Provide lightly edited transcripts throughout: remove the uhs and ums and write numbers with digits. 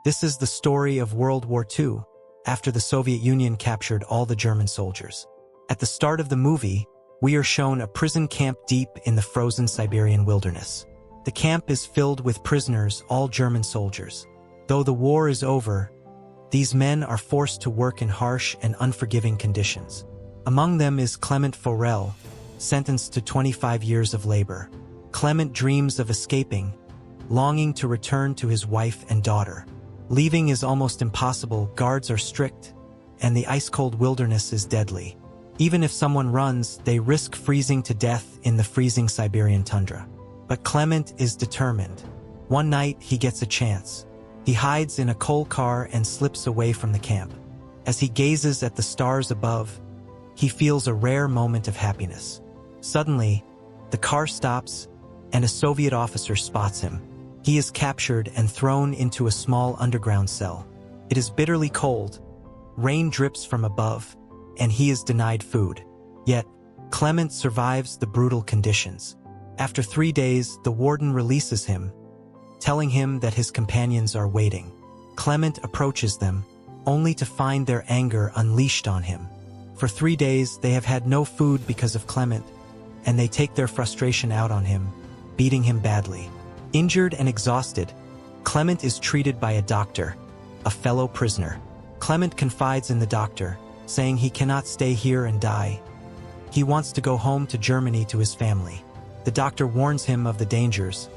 This is the story of World War II, after the Soviet Union captured all the German soldiers. At the start of the movie, we are shown a prison camp deep in the frozen Siberian wilderness. The camp is filled with prisoners, all German soldiers. Though the war is over, these men are forced to work in harsh and unforgiving conditions. Among them is Clement Forel, sentenced to 25 years of labor. Clement dreams of escaping, longing to return to his wife and daughter. Leaving is almost impossible, guards are strict, and the ice-cold wilderness is deadly. Even if someone runs, they risk freezing to death in the freezing Siberian tundra. But Clement is determined. One night, he gets a chance. He hides in a coal car and slips away from the camp. As he gazes at the stars above, he feels a rare moment of happiness. Suddenly, the car stops, and a Soviet officer spots him. He is captured and thrown into a small underground cell. It is bitterly cold. Rain drips from above, and he is denied food. Yet, Clement survives the brutal conditions. After 3 days, the warden releases him, telling him that his companions are waiting. Clement approaches them, only to find their anger unleashed on him. For 3 days, they have had no food because of Clement, and they take their frustration out on him, beating him badly. Injured and exhausted, Clement is treated by a doctor, a fellow prisoner. Clement confides in the doctor, saying he cannot stay here and die. He wants to go home to Germany to his family. The doctor warns him of the dangers.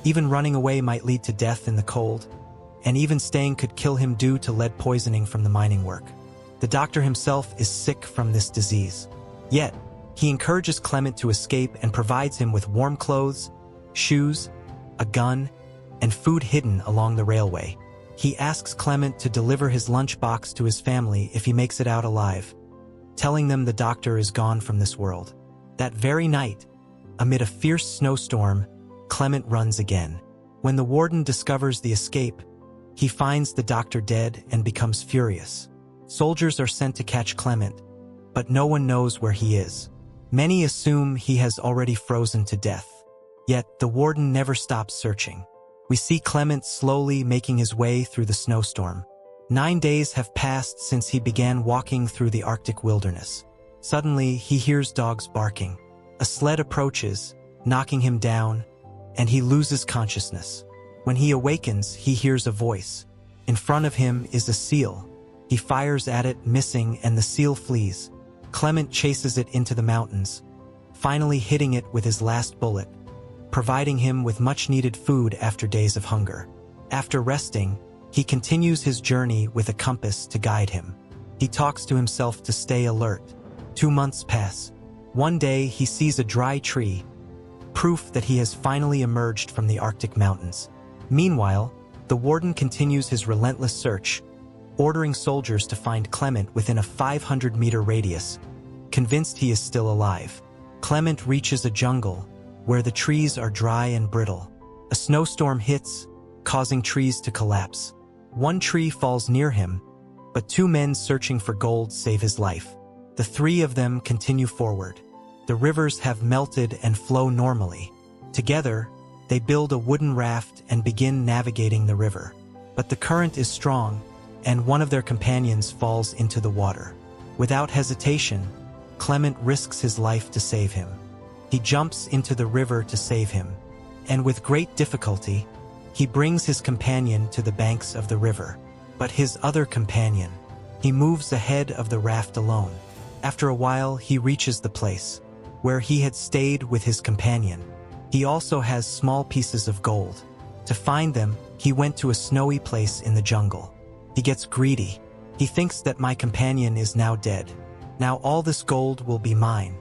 Even running away might lead to death in the cold, and even staying could kill him due to lead poisoning from the mining work. The doctor himself is sick from this disease. Yet, he encourages Clement to escape and provides him with warm clothes, shoes, a gun, and food hidden along the railway. He asks Clement to deliver his lunchbox to his family if he makes it out alive, telling them the doctor is gone from this world. That very night, amid a fierce snowstorm, Clement runs again. When the warden discovers the escape, he finds the doctor dead and becomes furious. Soldiers are sent to catch Clement, but no one knows where he is. Many assume he has already frozen to death. Yet, the warden never stops searching. We see Clement slowly making his way through the snowstorm. 9 days have passed since he began walking through the Arctic wilderness. Suddenly, he hears dogs barking. A sled approaches, knocking him down, and he loses consciousness. When he awakens, he hears a voice. In front of him is a seal. He fires at it, missing, and the seal flees. Clement chases it into the mountains, finally hitting it with his last bullet, providing him with much-needed food after days of hunger. After resting, he continues his journey with a compass to guide him. He talks to himself to stay alert. 2 months pass. One day, he sees a dry tree, proof that he has finally emerged from the Arctic mountains. Meanwhile, the warden continues his relentless search, ordering soldiers to find Clement within a 500-meter radius, convinced he is still alive. Clement reaches a jungle, where the trees are dry and brittle. A snowstorm hits, causing trees to collapse. One tree falls near him, but 2 men searching for gold save his life. The 3 of them continue forward. The rivers have melted and flow normally. Together, they build a wooden raft and begin navigating the river. But the current is strong, and one of their companions falls into the water. Without hesitation, Clement risks his life to save him. He jumps into the river to save him, and with great difficulty, he brings his companion to the banks of the river. But his other companion, he moves ahead of the raft alone. After a while, he reaches the place where he had stayed with his companion. He also has small pieces of gold. To find them, he went to a snowy place in the jungle. He gets greedy. He thinks that my companion is now dead. Now all this gold will be mine.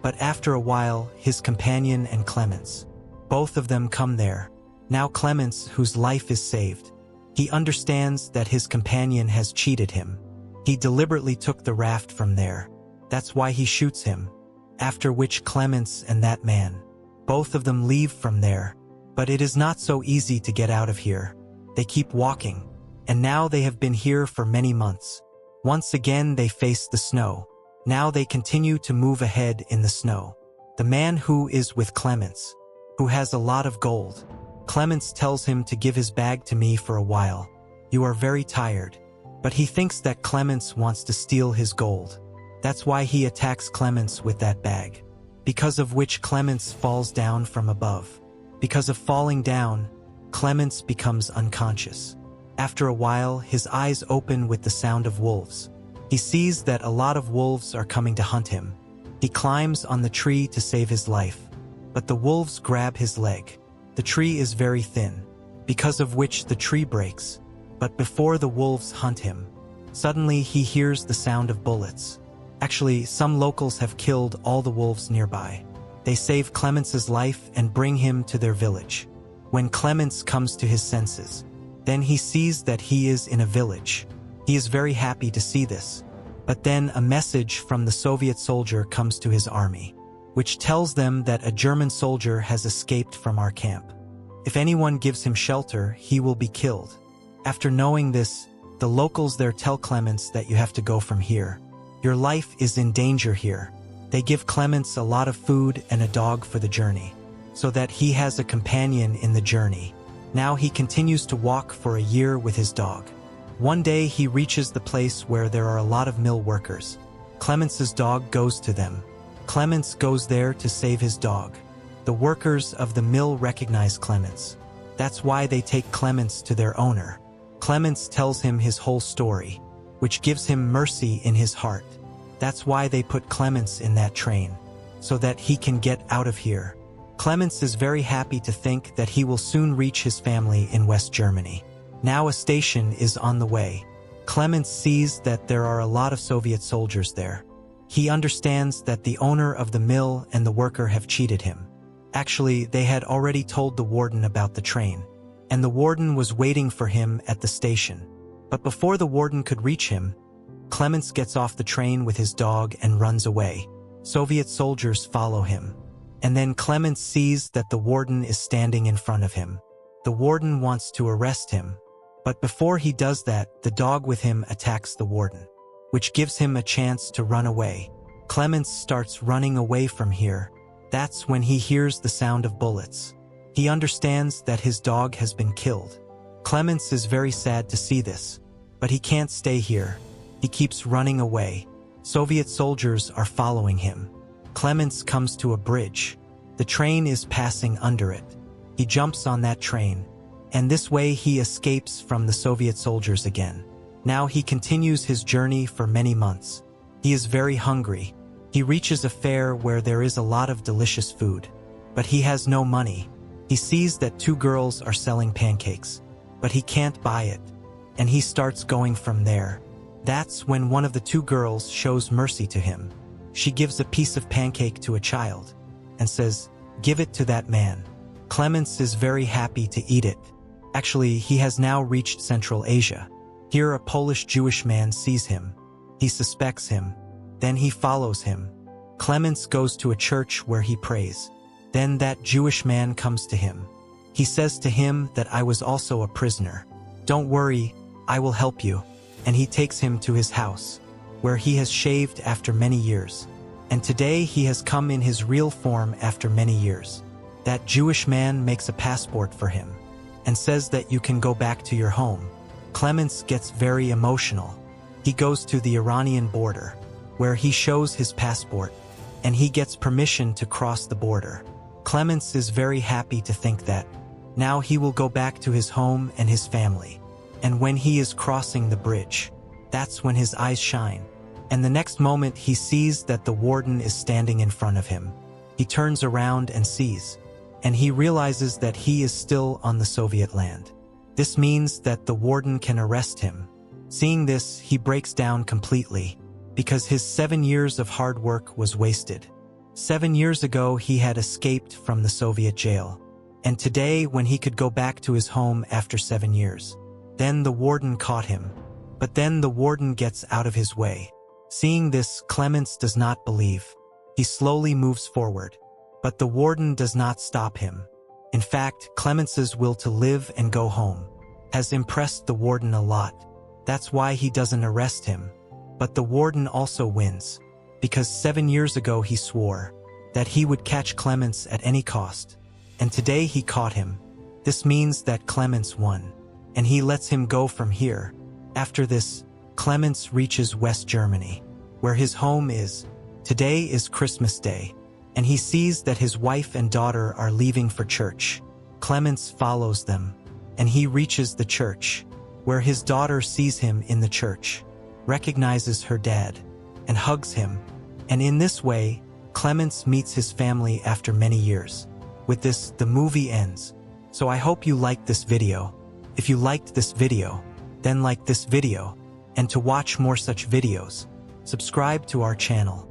But after a while, his companion and Clement's, both of them come there. Now Clement's, whose life is saved. He understands that his companion has cheated him. He deliberately took the raft from there. That's why he shoots him. After which Clement's and that man, both of them leave from there. But it is not so easy to get out of here. They keep walking, and now they have been here for many months. Once again they face the snow. Now they continue to move ahead in the snow. The man who is with Clements, who has a lot of gold. Clements tells him to give his bag to me for a while. You are very tired. But he thinks that Clemens wants to steal his gold. That's why he attacks Clemens with that bag. Because of which Clemens falls down from above. Because of falling down, Clemens becomes unconscious. After a while, his eyes open with the sound of wolves. He sees that a lot of wolves are coming to hunt him. He climbs on the tree to save his life. But the wolves grab his leg. The tree is very thin. Because of which the tree breaks. But before the wolves hunt him, suddenly he hears the sound of bullets. Actually, some locals have killed all the wolves nearby. They save Clemens's life and bring him to their village. When Clemens comes to his senses, then he sees that he is in a village. He is very happy to see this. But then a message from the Soviet soldier comes to his army, which tells them that a German soldier has escaped from our camp. If anyone gives him shelter, he will be killed. After knowing this, the locals there tell Clemens that you have to go from here. Your life is in danger here. They give Clemens a lot of food and a dog for the journey, so that he has a companion in the journey. Now he continues to walk for a year with his dog. One day he reaches the place where there are a lot of mill workers. Clemens's dog goes to them. Clemens goes there to save his dog. The workers of the mill recognize Clemens. That's why they take Clemens to their owner. Clemens tells him his whole story, which gives him mercy in his heart. That's why they put Clemens in that train, so that he can get out of here. Clemens is very happy to think that he will soon reach his family in West Germany. Now a station is on the way. Clemens sees that there are a lot of Soviet soldiers there. He understands that the owner of the mill and the worker have cheated him. Actually, they had already told the warden about the train, and the warden was waiting for him at the station. But before the warden could reach him, Clemens gets off the train with his dog and runs away. Soviet soldiers follow him. And then Clemens sees that the warden is standing in front of him. The warden wants to arrest him. But before he does that, the dog with him attacks the warden, which gives him a chance to run away. Clemens starts running away from here. That's when he hears the sound of bullets. He understands that his dog has been killed. Clemens is very sad to see this, but he can't stay here. He keeps running away. Soviet soldiers are following him. Clemens comes to a bridge. The train is passing under it. He jumps on that train, and this way he escapes from the Soviet soldiers again. Now he continues his journey for many months. He is very hungry. He reaches a fair where there is a lot of delicious food, but he has no money. He sees that two girls are selling pancakes, but he can't buy it, and he starts going from there. That's when one of the two girls shows mercy to him. She gives a piece of pancake to a child and says, "Give it to that man." Clemens is very happy to eat it. Actually, he has now reached Central Asia. Here a Polish Jewish man sees him. He suspects him. Then he follows him. Clemens goes to a church where he prays. Then that Jewish man comes to him. He says to him that I was also a prisoner. Don't worry, I will help you. And he takes him to his house, where he has shaved after many years. And today he has come in his real form after many years. That Jewish man makes a passport for him and says that you can go back to your home. Clemens gets very emotional. He goes to the Iranian border, where he shows his passport, and he gets permission to cross the border. Clemens is very happy to think that now he will go back to his home and his family. And when he is crossing the bridge, that's when his eyes shine. And the next moment he sees that the warden is standing in front of him. He turns around and sees, and he realizes that he is still on the Soviet land. This means that the warden can arrest him. Seeing this, he breaks down completely, because his 7 years of hard work was wasted. 7 years ago, he had escaped from the Soviet jail. And today, when he could go back to his home after 7 years, then the warden caught him. But then the warden gets out of his way. Seeing this, Clemens does not believe. He slowly moves forward, but the warden does not stop him. In fact, Clemens's will to live and go home has impressed the warden a lot. That's why he doesn't arrest him. But the warden also wins, because 7 years ago he swore that he would catch Clemens at any cost. And today he caught him. This means that Clemens won. and he lets him go from here. After this, Clemens reaches West Germany, where his home is. Today is Christmas Day, and he sees that his wife and daughter are leaving for church. Clemens follows them, and he reaches the church, where his daughter sees him in the church, recognizes her dad, and hugs him. And in this way, Clemens meets his family after many years. With this, the movie ends. So I hope you liked this video. If you liked this video, then like this video. And to watch more such videos, subscribe to our channel.